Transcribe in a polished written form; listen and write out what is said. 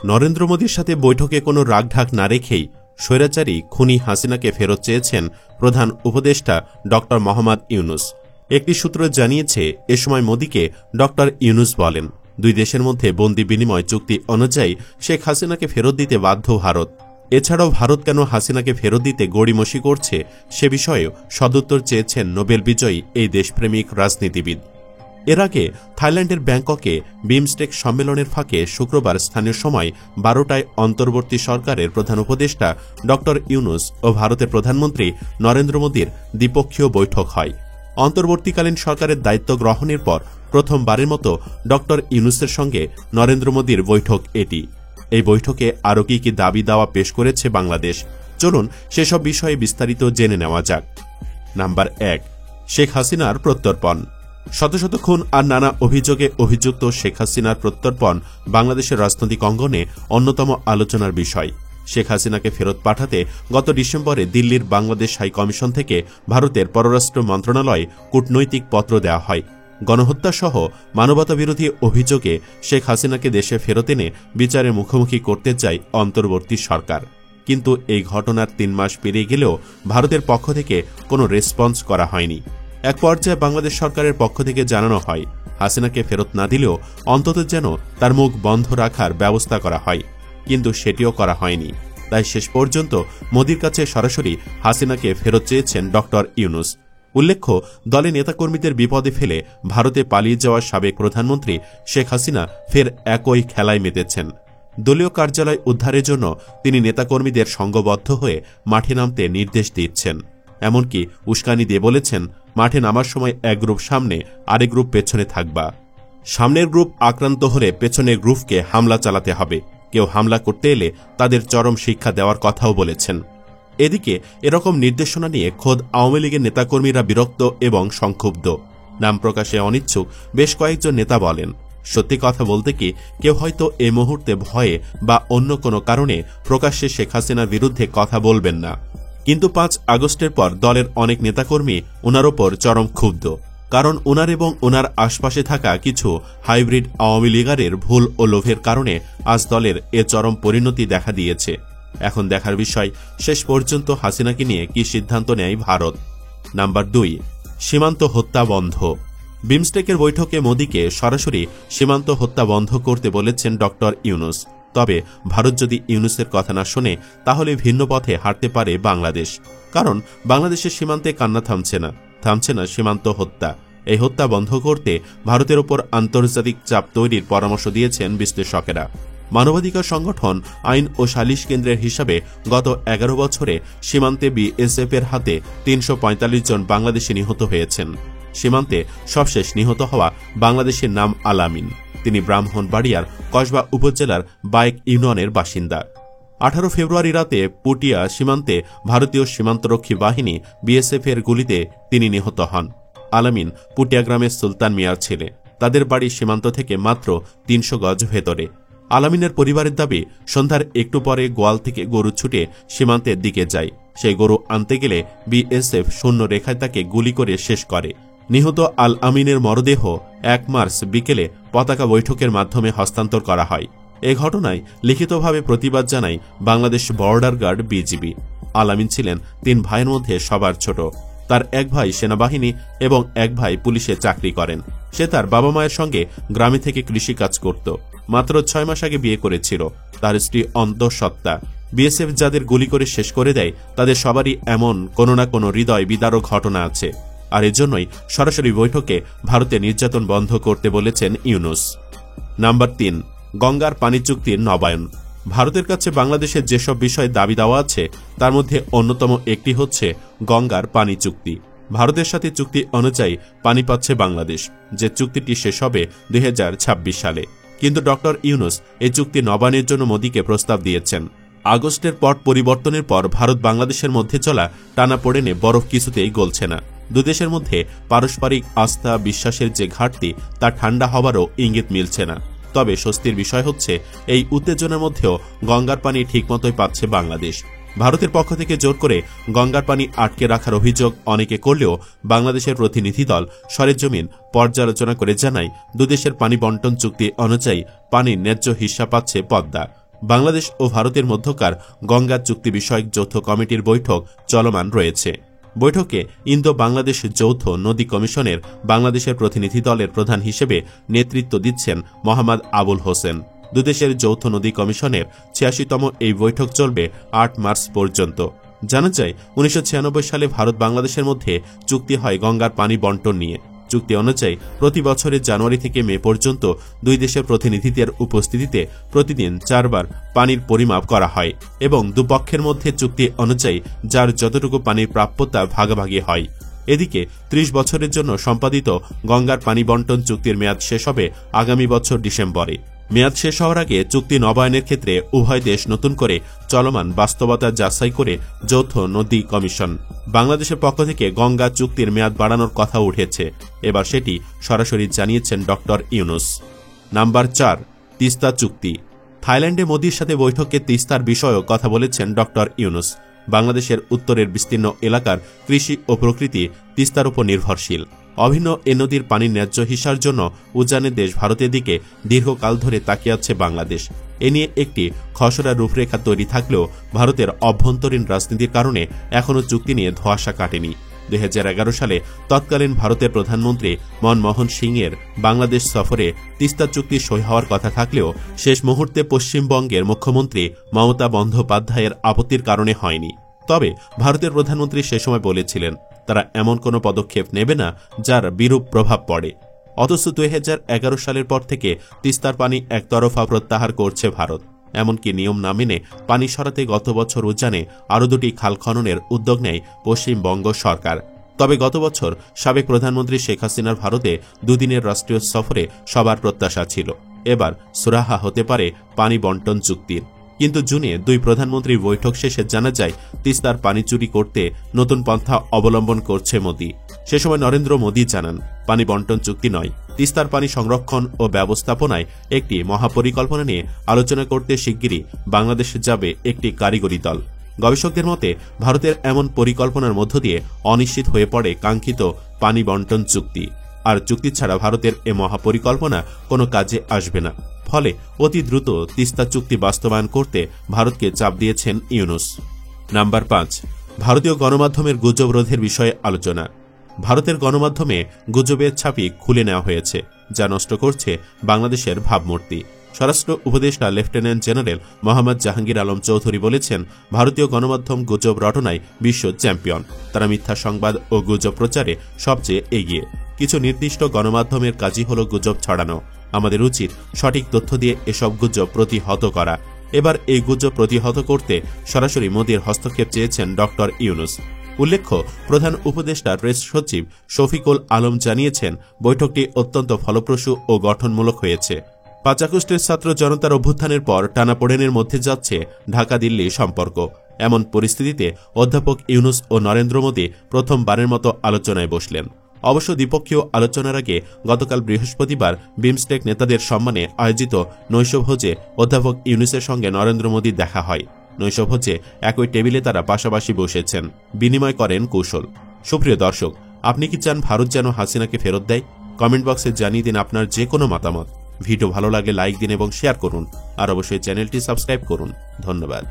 নরেন্দ্র মোদীর সাথে বৈঠকে কোনো রাগঢাক না রেখেই স্বৈরাচারী খুনি হাসিনাকে ফেরত চেয়েছেন প্রধান উপদেষ্টা ড মোহাম্মদ ইউনূস। একটি সূত্র জানিয়েছে, এ সময় মোদীকে ড ইউনূস বলেন, দুই দেশের মধ্যে বন্দি বিনিময় চুক্তি অনুযায়ী শেখ হাসিনাকে ফেরত দিতে বাধ্য ভারত। এছাড়াও ভারত কেন হাসিনাকে ফেরত দিতে গড়িমসি করছে সে বিষয়েও সদুত্তর চেয়েছেন নোবেল বিজয়ী এই দেশপ্রেমিক রাজনীতিবিদ। এর আগে থাইল্যান্ডের ব্যাংককে বিমস্টেক সম্মেলনের ফাঁকে শুক্রবার স্থানীয় সময় 12টায় অন্তর্বর্তী সরকারের প্রধান উপদেষ্টা ড ইউনূস ও ভারতের প্রধানমন্ত্রী নরেন্দ্র মোদীর দ্বিপক্ষীয় বৈঠক হয়। অন্তর্বর্তীকালীন সরকারের দায়িত্ব গ্রহণের পর প্রথমবারের মতো ড ইউনূসের সঙ্গে নরেন্দ্র মোদীর বৈঠক এটি। এই বৈঠকে আরও কি দাবি দাওয়া পেশ করেছে বাংলাদেশ, চলুন সেসব বিষয়ে বিস্তারিত জেনে নেওয়া যাক। নাম্বার 1, শেখ হাসিনার প্রত্যর্পণ। শত শত খুন আর নানা অভিযোগে অভিযুক্ত শেখ হাসিনার প্রত্যর্পণ বাংলাদেশের রাজনৈতিক অঙ্গনে অন্যতম আলোচনার বিষয়। শেখ হাসিনাকে ফেরত পাঠাতে গত ডিসেম্বরে দিল্লির বাংলাদেশ হাই কমিশন থেকে ভারতের পররাষ্ট্র মন্ত্রণালয়ে কূটনৈতিক পত্র দেওয়া হয়। গণহত্যাসহ মানবতাবিরোধী অভিযোগে শেখ হাসিনাকে দেশে ফেরত এনে বিচারের মুখোমুখি করতে চায় অন্তর্বর্তী সরকার। কিন্তু এই ঘটনার 3 মাস পেরিয়ে গেলেও ভারতের পক্ষ থেকে কোনো রেসপন্স করা হয়নি। এক পর্যায়ে বাংলাদেশ সরকারের পক্ষ থেকে জানানো হয়, হাসিনাকে ফেরত না দিলেও অন্তত যেন তার মুখ বন্ধ রাখার ব্যবস্থা করা হয়, কিন্তু সেটিও করা হয়নি। তাই শেষ পর্যন্ত মোদীর কাছে সরাসরি হাসিনাকে ফেরত চেয়েছেন ড ইউনূস। উল্লেখ্য, দলে নেতাকর্মীদের বিপদে ফেলে ভারতে পালিয়ে যাওয়া সাবেক প্রধানমন্ত্রী শেখ হাসিনা ফের একই খেলায় মেতেছেন। দলীয় কার্যালয় উদ্ধারের জন্য তিনি নেতাকর্মীদের সংঘবদ্ধ হয়ে মাঠে নামতে নির্দেশ দিচ্ছেন। এমনকি উস্কানি দিয়ে বলেছেন, মাঠে নামার সময় এক গ্রুপ সামনে, আরেক গ্রুপ পেছনে থাকবা। সামনের গ্রুপ আক্রান্ত হলে পেছনের গ্রুপকে হামলা চালাতে হবে। কেউ হামলা করতে এলে তাদের চরম শিক্ষা দেওয়ার কথাও বলেছেন। এদিকে এরকম নির্দেশনা নিয়ে খোদ আওয়ামী লীগের নেতাকর্মীরা বিরক্ত এবং সংক্ষুব্ধ। নাম প্রকাশে অনিচ্ছুক বেশ কয়েকজন নেতা বলেন, সত্যি কথা বলতে কি, কেউ হয়তো এ মুহূর্তে ভয়ে বা অন্য কোনো কারণে প্রকাশ্যে শেখ হাসিনার বিরুদ্ধে কথা বলবেন না। কিন্তু 5 আগস্টের পর দলের অনেক নেতাকর্মী ওনার ওপর চরম ক্ষুব্ধ, কারণ ওনার এবং ওনার আশপাশে থাকা কিছু হাইব্রিড আওয়ামী লীগারের ভুল ও লোভের কারণে আজ দলের এ চরম পরিণতি দেখা দিয়েছে। এখন দেখার বিষয়, শেষ পর্যন্ত হাসিনাকে নিয়ে কি সিদ্ধান্ত নেয় ভারত। নাম্বার 2, সীমান্ত হত্যা বন্ধ। বিমস্টেকের বৈঠকে মোদীকে সরাসরি সীমান্ত হত্যা বন্ধ করতে বলেছেন ড ইউনূস। তবে ভারত যদি ইউনূসের কথা না শোনে তাহলে ভিন্ন পথে হাঁটতে পারে বাংলাদেশ। কারণ বাংলাদেশের সীমান্তে কান্না থামছে না সীমান্ত হত্যা। এই হত্যা বন্ধ করতে ভারতের ওপর আন্তর্জাতিক চাপ তৈরির পরামর্শ দিয়েছেন বিশ্লেষকেরা। মানবাধিকার সংগঠন আইন ও সালিশ কেন্দ্রের হিসাবে গত 11 বছরে সীমান্তে বিএসএফ এর হাতে 345 জন বাংলাদেশি নিহত হয়েছেন। সীমান্তে সবশেষ নিহত হওয়া বাংলাদেশের নাম আলামিন। তিনি ব্রাহ্মণবাড়িয়ার কসবা উপজেলার বায়েক ইউনিয়নের বাসিন্দা। 18 ফেব্রুয়ারি রাতে পুটিয়া সীমান্তে ভারতীয় সীমান্তরক্ষী বাহিনী বিএসএফ এর গুলিতে তিনি নিহত হন। আলামিন পুটিয়া গ্রামের সুলতান মিয়ার ছেলে। তাদের বাড়ি সীমান্ত থেকে মাত্র 300 গজ ভেতরে। আলামিনের পরিবারের দাবি, সন্ধ্যার একটু পরে গোয়াল থেকে গরু ছুটে সীমান্তের দিকে যায়। সেই গরু আনতে গেলে বিএসএফ শূন্য রেখায় তাকে গুলি করে শেষ করে। নিহত আল আমিনের মরদেহ 1 মার্চ বিকেলে পতাকা বৈঠকের মাধ্যমে হস্তান্তর করা হয়। এ ঘটনায় লিখিতভাবে প্রতিবাদ জানায় বাংলাদেশ বর্ডার গার্ড বিজিবি। আলামিন ছিলেন 3 ভাইয়ের মধ্যে সবার ছোট। তার এক ভাই সেনাবাহিনী এবং এক ভাই পুলিশে চাকরি করেন। সে তার বাবা মায়ের সঙ্গে গ্রামে থেকে কৃষিকাজ করত। মাত্র 6 মাস আগে বিয়ে করেছিল। তার স্ত্রী অন্তঃসত্ত্বা। বিএসএফ যাদের গুলি করে শেষ করে দেয় তাদের সবারই এমন কোনো না কোনো হৃদয় বিদারক ঘটনা আছে। আর এজন্যই সরাসরি বৈঠকে ভারতে নির্যাতন বন্ধ করতে বলেছেন ইউনূস। নাম্বার 3, গঙ্গার পানি চুক্তির নবায়ন। ভারতের কাছে বাংলাদেশের যেসব বিষয় দাবি দেওয়া আছে তার মধ্যে অন্যতম একটি হচ্ছে গঙ্গার পানি চুক্তি। ভারতের সাথে চুক্তি অনুযায়ী পানি পাচ্ছে বাংলাদেশ, যে চুক্তিটি শেষ হবে 2026 সালে। কিন্তু ড ইউনূস এই চুক্তি নবায়নের জন্য মোদীকে প্রস্তাব দিয়েছেন। আগস্টের পট পরিবর্তনের পর ভারত বাংলাদেশের মধ্যে চলা টানাপোড়েনে বরফ কিছুতেই গলছে না। দুদেশের মধ্যে পারস্পরিক আস্থা বিশ্বাসের যে ঘাটতি তা ঠান্ডা হবারও ইঙ্গিত মিলছে না। তবে স্বস্তির বিষয় হচ্ছে, এই উত্তেজনার মধ্যেও গঙ্গার পানি ঠিকমতোই পাচ্ছে বাংলাদেশ। ভারতের পক্ষ থেকে জোর করে গঙ্গার পানি আটকে রাখার অভিযোগ অনেকে করলেও বাংলাদেশের প্রতিনিধি দল সরেজমিন পর্যালোচনা করে জানায়, দুদেশের পানি বন্টন চুক্তি অনুযায়ী পানির ন্যায্য হিস্সা পাচ্ছে পদ্মা। বাংলাদেশ ও ভারতের মধ্যকার গঙ্গা চুক্তি বিষয়ক যৌথ কমিটির বৈঠক চলমান রয়েছে। বৈঠকে ইন্দো বাংলাদেশ যৌথ নদী কমিশনের বাংলাদেশের প্রতিনিধি দলের প্রধান হিসেবে নেতৃত্ব দিচ্ছেন মোহাম্মদ আবুল হোসেন। দুদেশের যৌথ নদী কমিশনের ৮৬তম এই বৈঠক চলবে ৮ মার্চ পর্যন্ত। জানা যায় ১৯৯৬ সালে ভারত বাংলাদেশের মধ্যে চুক্তি হয় গঙ্গার পানি বন্টন নিয়ে। চুক্তি অনুযায়ী প্রতি বছরের জানুয়ারি থেকে মে পর্যন্ত দুই দেশের প্রতিনিধিদের উপস্থিতিতে প্রতিদিন 4 বার পানির পরিমাপ করা হয় এবং দুপক্ষের মধ্যে চুক্তি অনুযায়ী যার যতটুকু পানির প্রাপ্যতা ভাগাভাগি হয়। এদিকে ৩০ বছরের জন্য সম্পাদিত গঙ্গার পানি বন্টন চুক্তির মেয়াদ শেষ হবে আগামী বছর ডিসেম্বরে। মেয়াদ শেষ হওয়ার আগে চুক্তি নবায়নের ক্ষেত্রে উভয় দেশ নতুন করে চলমান বাস্তবতা যাচাই করে যৌথ নদী কমিশন। বাংলাদেশের পক্ষ থেকে গঙ্গা চুক্তির মেয়াদ বাড়ানোর কথা উঠেছে। এবার সেটি সরাসরি জানিয়েছেন ডক্টর ইউনুস। নাম্বার 4, তিস্তা চুক্তি। থাইল্যান্ডে মোদির সাথে বৈঠকে তিস্তার বিষয়েও কথা বলেছেন ডক্টর ইউনুস। বাংলাদেশের উত্তরের বিস্তীর্ণ এলাকার কৃষি ও প্রকৃতি তিস্তার উপর নির্ভরশীল। অভিন্ন এ নদীর পানির ন্যায্য হিসার জন্য উজানের দেশ ভারতের দিকে দীর্ঘকাল ধরে তাকিয়ে আছে বাংলাদেশ। এ নিয়ে একটি খসড়া রূপরেখা তৈরি থাকলেও ভারতের অভ্যন্তরীণ রাজনীতির কারণে এখনও চুক্তি নিয়ে ধোঁয়াশা কাটেনি। ২০১১ সালে তৎকালীন ভারতের প্রধানমন্ত্রী মনমোহন সিংয়ের বাংলাদেশ সফরে তিস্তা চুক্তি সই হওয়ার কথা থাকলেও শেষ মুহূর্তে পশ্চিমবঙ্গের মুখ্যমন্ত্রী মমতা বন্দ্যোপাধ্যায়ের আপত্তির কারণে হয়নি। তবে ভারতের প্রধানমন্ত্রী সে সময় বলেছিলেন তারা এমন কোনো পদক্ষেপ নেবে না যার বিরূপ প্রভাব পড়ে। অথচ ২০১১ সালের পর থেকে তিস্তার পানি একতরফা প্রত্যাহার করছে ভারত। এমনকি নিয়ম না মেনে পানি সরাতে গত বছর উজানে আরও 2টি খাল খননের উদ্যোগ নেয় পশ্চিমবঙ্গ সরকার। তবে গত বছর সাবেক প্রধানমন্ত্রী শেখ হাসিনার ভারতে 2 দিনের রাষ্ট্রীয় সফরে সবার প্রত্যাশা ছিল এবার সুরাহা হতে পারে পানি বন্টন চুক্তির। কিন্তু জুনে 2 প্রধানমন্ত্রীর বৈঠক শেষে জানা যায় তিস্তার পানি চুরি করতে নতুন পন্থা অবলম্বন করছে মোদি। সে সময় নরেন্দ্র মোদি জানান পানি বন্টন চুক্তি নয়, তিস্তার পানি সংরক্ষণ ও ব্যবস্থাপনায় একটি মহাপরিকল্পনা নিয়ে আলোচনা করতে শিগগিরই বাংলাদেশ যাবে একটি কারিগরি দল। গবেষকদের মতে ভারতের এমন পরিকল্পনার মধ্য দিয়ে অনিশ্চিত হয়ে পড়ে কাঙ্ক্ষিত পানি বন্টন চুক্তি। আর চুক্তি ছাড়া ভারতের এ মহাপরিকল্পনা কোনো কাজে আসবে না। ফলে অতি দ্রুত তিস্তা চুক্তি বাস্তবায়ন করতে ভারতকে চাপ দিয়েছেন ইউনুস। নাম্বার 5, ভারতীয় গণমাধ্যমের গুজব রোধের বিষয়ে আলোচনা। ভারতের গণমাধ্যমে গুজবের ছাপি খুলে নেওয়া হয়েছে, যা নষ্ট করছে বাংলাদেশের ভাবমূর্তি। স্বরাষ্ট্র উপদেষ্টা লেফটেন্যান্ট জেনারেল মোহাম্মদ জাহাঙ্গীর আলম চৌধুরী বলেছেন, ভারতীয় গণমাধ্যম গুজব রটনায় বিশ্ব চ্যাম্পিয়ন। তারা মিথ্যা সংবাদ ও গুজব প্রচারে সবচেয়ে এগিয়ে। কিছু নির্দিষ্ট গণমাধ্যমের কাজই হল গুজব ছড়ানো। আমাদের উচিত সঠিক তথ্য দিয়ে এসব গুজব প্রতিহত করা। এবার এই গুজব প্রতিহত করতে সরাসরি মোদির হস্তক্ষেপ চেয়েছেন ডক্টর ইউনুস। উল্লেখ্য, প্রধান উপদেষ্টা প্রেস সচিব শফিকুল আলম জানিয়েছেন বৈঠকটি অত্যন্ত ফলপ্রসূ ও গঠনমূলক হয়েছে। 5 আগস্টের ছাত্র জনতার অভ্যুত্থানের পর টানাপোড়েনের মধ্যে যাচ্ছে ঢাকা দিল্লি সম্পর্ক। এমন পরিস্থিতিতে অধ্যাপক ইউনুস ও নরেন্দ্র মোদি প্রথমবারের মতো আলোচনায় বসলেন। অবশ্য দ্বিপক্ষীয় আলোচনার আগে গতকাল বৃহস্পতিবার বিমস্টেক নেতাদের সম্মানে আয়োজিত নৈশভোজে অধ্যাপক ইউনুসের সঙ্গে নরেন্দ্র মোদির দেখা হয়। নৈশভোজে একই টেবিলে তারা পাশাপাশি বসেছেন, বিনিময় করেন কৌশল। সুপ্রিয় দর্শক, আপনি কি চান ভারত যেন হাসিনাকে ফেরত দেয়? কমেন্ট বক্সে জানিয়ে দিন আপনার যে কোনো মতামত। ভিডিও ভালো লাগলে লাইক দিন এবং শেয়ার করুন, আর অবশ্যই চ্যানেলটি সাবস্ক্রাইব করুন। ধন্যবাদ।